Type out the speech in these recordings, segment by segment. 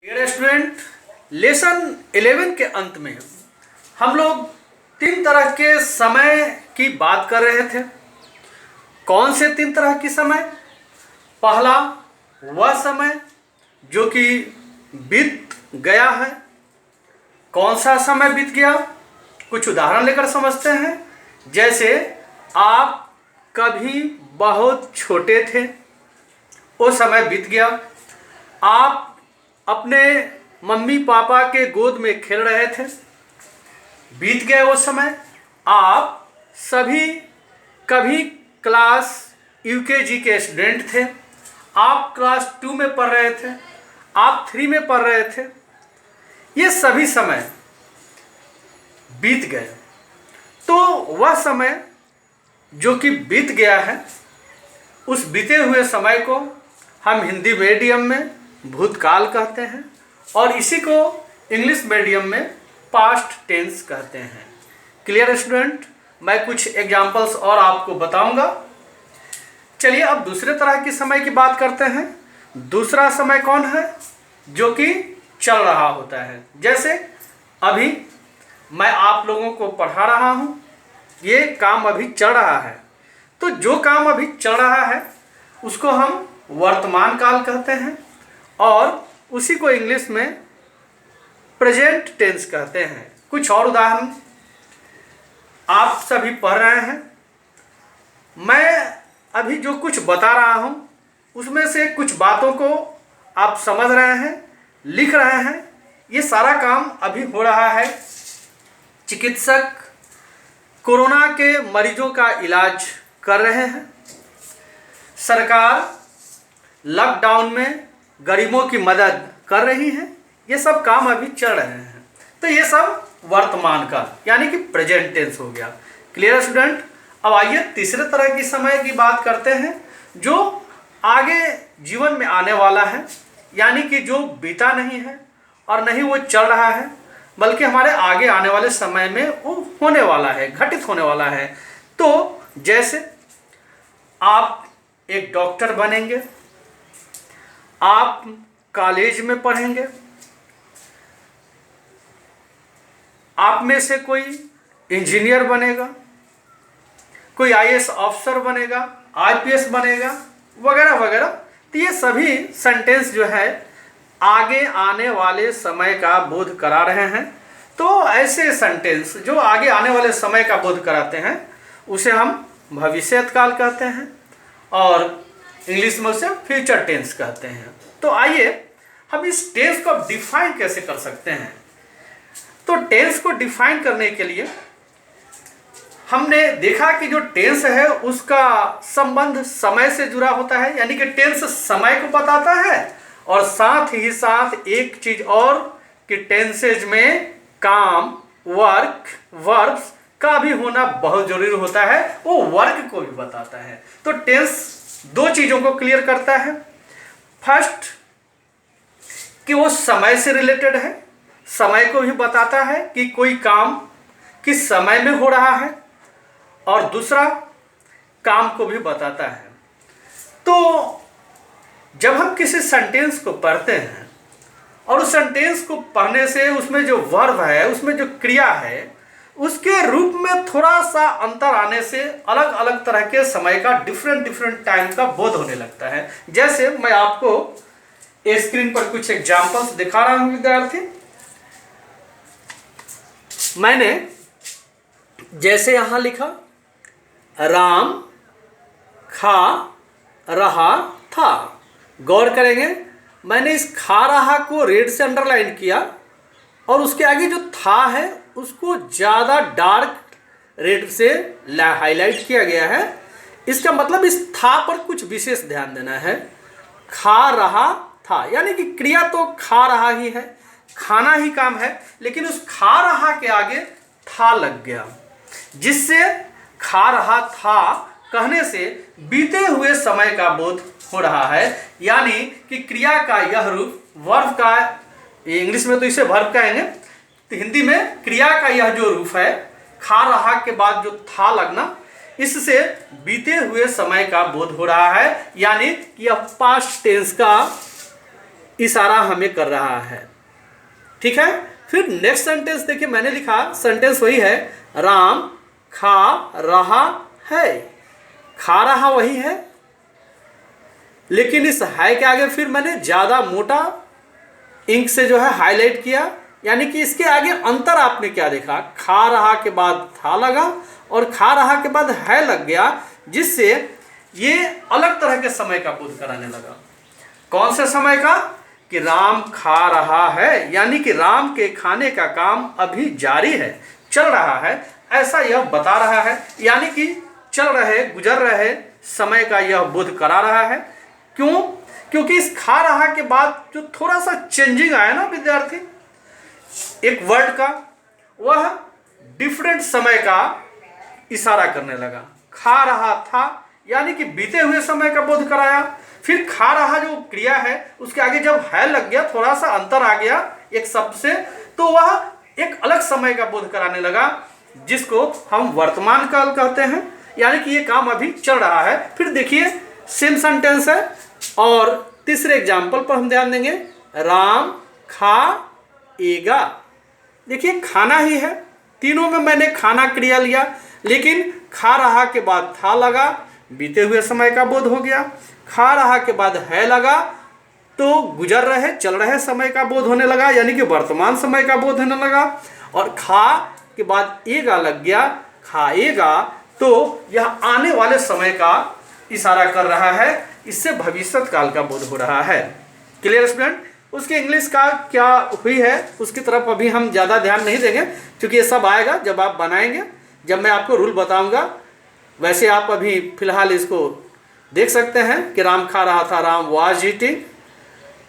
Dear student, lesson 11 के अंत में हम लोग 3 तरह के समय की बात कर रहे थे। कौन से 3 तरह की समय? पहला वह समय जो कि बीत गया है। कौन सा समय बीत गया? कुछ उदाहरण लेकर समझते हैं। जैसे आप कभी बहुत छोटे थे, वो समय बीत गया। आप अपने मम्मी पापा के गोद में खेल रहे थे, बीत गए वो समय। आप सभी कभी क्लास यूकेजी के स्टूडेंट थे, आप क्लास 2 में पढ़ रहे थे, आप 3 में पढ़ रहे थे। ये सभी समय बीत गए। तो वह समय जो कि बीत गया है, उस बीते हुए समय को हम हिंदी मीडियम में भूतकाल कहते हैं और इसी को इंग्लिश मीडियम में पास्ट टेंस कहते हैं। Clear student? मैं कुछ एग्जाम्पल्स और आपको बताऊंगा। चलिए अब दूसरे तरह की समय की बात करते हैं। दूसरा समय कौन है? जो कि चल रहा होता है। जैसे अभी मैं आप लोगों को पढ़ा रहा हूँ, ये काम अभी चल रहा है। तो जो काम अभी चल रहा है उसको हम वर्तमान काल कहते हैं और उसी को इंग्लिश में प्रेजेंट टेंस कहते हैं। कुछ और उदाहरण आप सभी पढ़ रहे हैं। मैं अभी जो कुछ बता रहा हूँ उसमें से कुछ बातों को आप समझ रहे हैं, लिख रहे हैं। ये सारा काम अभी हो रहा है। चिकित्सक कोरोना के मरीजों का इलाज कर रहे हैं। सरकार लॉकडाउन में गरीबों की मदद कर रही है। ये सब काम अभी चल रहे हैं। तो ये सब वर्तमान काल यानी कि प्रेजेंट टेंस हो गया। Clear student? अब आइए तीसरे तरह की समय की बात करते हैं जो आगे जीवन में आने वाला है, यानी कि जो बीता नहीं है और नहीं वो चल रहा है, बल्कि हमारे आगे आने वाले समय में वो होने वाला है, घटित होने वाला है। तो जैसे आप एक डॉक्टर बनेंगे, आप कॉलेज में पढ़ेंगे, आप में से कोई इंजीनियर बनेगा, कोई आईएएस अफसर बनेगा, आईपीएस बनेगा, वगैरह वगैरह। तो ये सभी सेंटेंस जो है आगे आने वाले समय का बोध करा रहे हैं। तो ऐसे सेंटेंस जो आगे आने वाले समय का बोध कराते हैं उसे हम भविष्यत काल कहते हैं और इंग्लिश में उसे फ्यूचर टेंस कहते हैं। तो आइए हम इस टेंस को डिफाइन कैसे कर सकते हैं। तो टेंस को डिफाइन करने के लिए हमने देखा कि जो टेंस है उसका संबंध समय से जुड़ा होता है, यानी कि टेंस समय को बताता है और साथ ही साथ एक चीज और कि टेंसेज में काम, वर्क, वर्ब्स का भी होना बहुत जरूरी होता है। वो वर्क को भी बताता है। तो टेंस 2 चीजों को क्लियर करता है। फर्स्ट कि वो समय से रिलेटेड है, समय को भी बताता है कि कोई काम किस समय में हो रहा है, और दूसरा काम को भी बताता है। तो जब हम किसी सेंटेंस को पढ़ते हैं और उस सेंटेंस को पढ़ने से उसमें जो वर्ब है, उसमें जो क्रिया है, उसके रूप में थोड़ा सा अंतर आने से अलग अलग तरह के समय का डिफरेंट टाइम का बोध होने लगता है। जैसे मैं आपको स्क्रीन पर कुछ एग्जांपल्स दिखा रहा हूं विद्यार्थी। मैंने जैसे यहां लिखा राम खा रहा था। गौर करेंगे, मैंने इस खा रहा को रेड से अंडरलाइन किया और उसके आगे जो था है उसको ज़्यादा डार्क रेड से हाईलाइट किया गया है। इसका मतलब इस था पर कुछ विशेष ध्यान देना है। खा रहा था यानी कि क्रिया तो खा रहा ही है, खाना ही काम है, लेकिन उस खा रहा के आगे था लग गया, जिससे खा रहा था कहने से बीते हुए समय का बोध हो रहा है। यानी कि क्रिया का यह रूप वर्ब का, इंग्लिश में तो इसे वर्ब कहेंगे, तो हिंदी में क्रिया का यह जो रूप है खा रहा के बाद जो था लगना, इससे बीते हुए समय का बोध हो रहा है। यानी यह पास्ट टेंस का इशारा हमें कर रहा है। ठीक है, फिर नेक्स्ट सेंटेंस देखिए, मैंने लिखा सेंटेंस वही है, राम खा रहा है। खा रहा वही है, लेकिन इस है के आगे फिर मैंने ज़्यादा मोटा इंक से जो है हाईलाइट किया, यानी कि इसके आगे अंतर आपने क्या देखा, खा रहा के बाद था लगा और खा रहा के बाद है लग गया, जिससे ये अलग तरह के समय का बोध कराने लगा। कौन से समय का, कि राम खा रहा है, यानी कि राम के खाने का काम अभी जारी है, चल रहा है, ऐसा यह बता रहा है। यानी कि चल रहे गुजर रहे समय का यह बोध करा रहा है। क्यों, क्योंकि इस खा रहा के बाद जो थोड़ा सा चेंजिंग आया ना विद्यार्थी, एक वर्ड का, वह डिफरेंट समय का इशारा करने लगा। खा रहा था यानी कि बीते हुए समय का बोध कराया। फिर खा रहा जो क्रिया है उसके आगे जब है लग गया, थोड़ा सा अंतर आ गया एक शब्द से, तो वह एक अलग समय का बोध कराने लगा, जिसको हम वर्तमान काल कहते हैं, यानी कि ये काम अभी चल रहा है। फिर देखिए सेम सेंटेंस है, और तीसरे एग्जाम्पल पर हम ध्यान देंगे, राम खाएगा। देखिए खाना ही है, तीनों में मैंने खाना क्रिया लिया, लेकिन खा रहा के बाद था लगा, बीते हुए समय का बोध हो गया। खा रहा के बाद है लगा तो गुजर रहे चल रहे समय का बोध होने लगा, यानी कि वर्तमान समय का बोध होने लगा। और खा के बाद एगा लग गया, खाएगा, तो यह आने वाले समय का इशारा कर रहा है, इससे भविष्य काल का बोध हो रहा है। Clear student? उसके इंग्लिश का क्या हुई है उसकी तरफ अभी हम ज़्यादा ध्यान नहीं देंगे, क्योंकि ये सब आएगा जब आप बनाएंगे, जब मैं आपको रूल बताऊंगा। वैसे आप अभी फिलहाल इसको देख सकते हैं कि राम खा रहा था, राम वाज ईटिंग,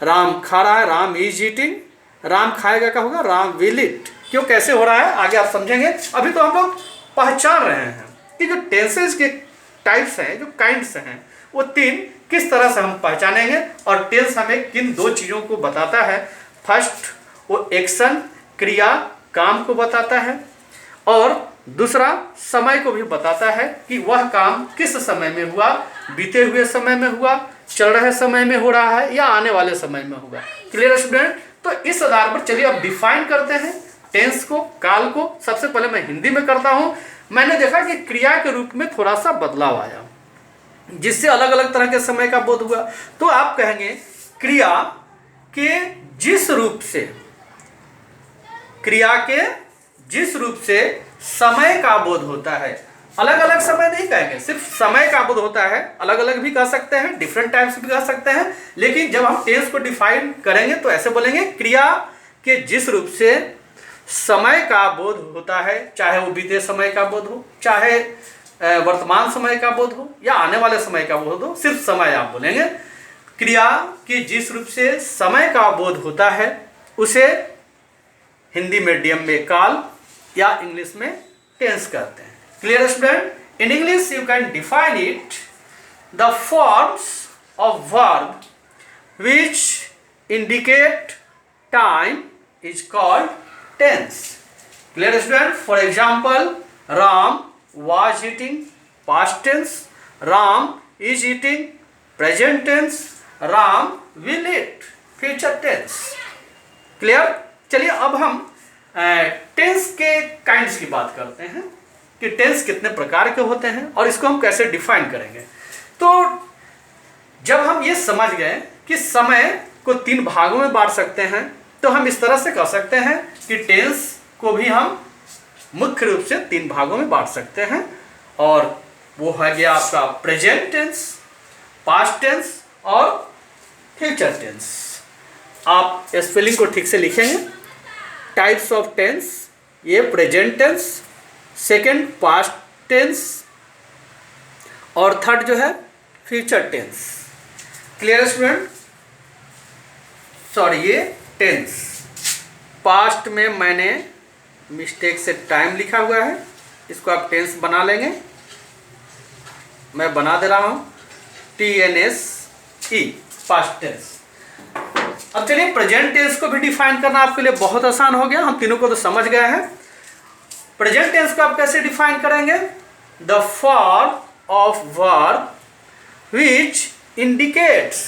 राम खा रहा है, राम इज ईटिंग, राम खाएगा क्या होगा, राम विल इट। क्यों, कैसे हो रहा है आगे आप समझेंगे। अभी तो हम लोग पहचान रहे हैं कि जो टेंसेस के टाइप्स हैं, जो काइंड्स हैं, वो तीन किस तरह से हम पहचानेंगे, और टेंस हमें किन दो चीज़ों को बताता है। फर्स्ट वो एक्शन क्रिया काम को बताता है, और दूसरा समय को भी बताता है कि वह काम किस समय में हुआ, बीते हुए समय में हुआ, चल रहे समय में हो रहा है, या आने वाले समय में होगा। Clear student? तो इस आधार पर चलिए अब डिफाइन करते हैं टेंस को, काल को। सबसे पहले मैं हिंदी में करता हूँ। मैंने देखा कि क्रिया के रूप में थोड़ा सा बदलाव आया, जिससे अलग अलग तरह के समय का बोध हुआ। तो आप कहेंगे क्रिया के जिस रूप से, क्रिया के जिस रूप से समय का बोध होता है, अलग अलग समय नहीं कहेंगे, सिर्फ समय का बोध होता है। अलग अलग भी कह सकते हैं, डिफरेंट टाइप्स भी कह सकते हैं, लेकिन जब हम टेंस को डिफाइन करेंगे तो ऐसे बोलेंगे, क्रिया के जिस रूप से समय का बोध होता है, चाहे वो बीते समय का बोध हो, चाहे वर्तमान समय का बोध हो, या आने वाले समय का बोध हो, सिर्फ समय आप बोलेंगे। क्रिया के जिस रूप से समय का बोध होता है उसे हिंदी मीडियम में काल या इंग्लिश में टेंस कहते हैं। Clear student? In English you can define it, the forms of verb which indicate time is called tense. Clear student? For example, Ram was eating past tense, Ram is eating present tense, Ram will eat future tense। Clear? चलिए अब हम tense के kinds की बात करते हैं कि tense कितने प्रकार के होते हैं और इसको हम कैसे डिफाइन करेंगे। तो जब हम ये समझ गए कि समय को तीन भागों में बांट सकते हैं, तो हम इस तरह से कह सकते हैं कि टेंस को भी हम मुख्य रूप से तीन भागों में बांट सकते हैं, और वो है गया आपका प्रेजेंट टेंस, पास्ट टेंस और फ्यूचर टेंस। आप स्पेलिंग को ठीक से लिखेंगे। टाइप्स ऑफ टेंस, ये present tense, second past tense, और थर्ड जो है future tense. Clear student? Sorry, ये टेंस, पास्ट में मैंने मिस्टेक से टाइम लिखा हुआ है, इसको आप टेंस बना लेंगे। मैं बना दे रहा हूँ TNSE, पास्ट टेंस। अब चलिए प्रेजेंट टेंस को भी डिफाइन करना आपके लिए बहुत आसान हो गया, हम तीनों को तो समझ गए हैं। प्रेजेंट टेंस को आप कैसे डिफाइन करेंगे? The form of verb which indicates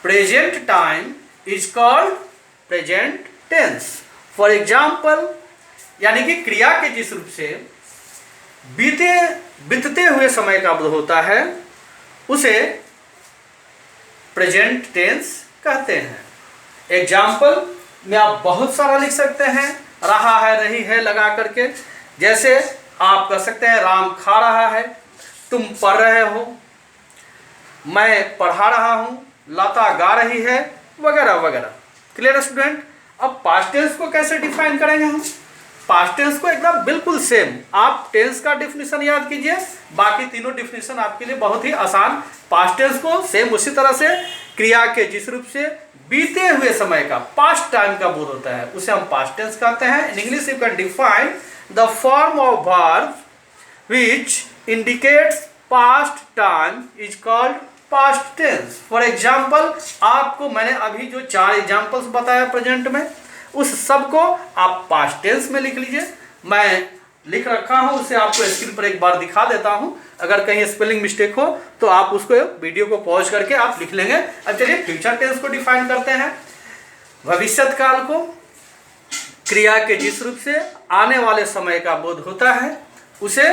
present time is called present tense. For example, यानी कि क्रिया के जिस रूप से बीतते हुए समय का बोध होता है उसे प्रेजेंट टेंस कहते हैं। एग्जाम्पल में आप बहुत सारा लिख सकते हैं, रहा है, रही है लगा करके। जैसे आप कह सकते हैं राम खा रहा है, तुम पढ़ रहे हो, मैं पढ़ा रहा हूँ, लता गा रही है, वगैरह वगैरह। Clear student? अब पास्ट टेंस को कैसे डिफाइन करेंगे हम? पास्ट टेंस को एकदम बिल्कुल सेम, आप टेंस का डेफिनेशन याद कीजिए, बाकी तीनों डेफिनेशन आपके लिए बहुत ही आसान। पास्ट टेंस को सेम उसी तरह से क्रिया के जिस रूप से बीते हुए समय का, पास्ट टाइम का बोध होता है, उसे हम पास्ट टेंस कहते हैं। In English you can define the form of verb which indicates past time is called past tense. For example, आपको मैंने अभी जो 4 एग्जाम्पल्स बताया प्रेजेंट में, उस सब को आप पास्ट टेंस में लिख लीजिए। मैं लिख रखा हूं, उसे आपको स्क्रीन पर एक बार दिखा देता हूं। अगर कहीं स्पेलिंग मिस्टेक हो तो आप उसको वीडियो को पॉज करके आप लिख लेंगे। अब चलिए फ्यूचर टेंस को डिफाइन करते हैं। भविष्यत काल को क्रिया के जिस रूप से आने वाले समय का बोध होता है उसे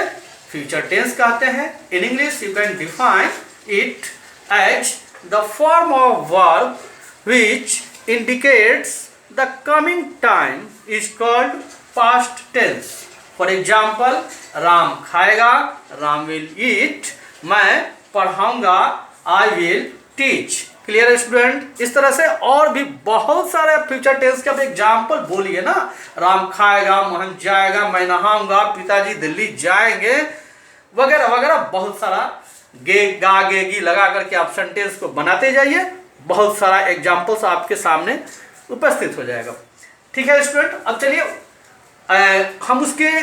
फ्यूचर टेंस कहते हैं। In English you can define it as the form of verb which indicates the coming time is called past tense. For example, Ram खाएगा, राम will eat, मैं पढ़ाऊंगा, I will teach. Clear student? इस तरह से और भी बहुत सारे फ्यूचर टेंस के आप एग्जाम्पल बोलिए ना। राम खाएगा, मोहन जाएगा, मैं नहाऊंगा, पिताजी दिल्ली जाएंगे, वगैरह वगैरह। बहुत सारा गा गेगी लगा करके आप सेंटेंस को बनाते जाइए, बहुत सारा एग्जाम्पल्स आपके सामने उपस्थित हो जाएगा। ठीक है स्टूडेंट? अब चलिए हम उसके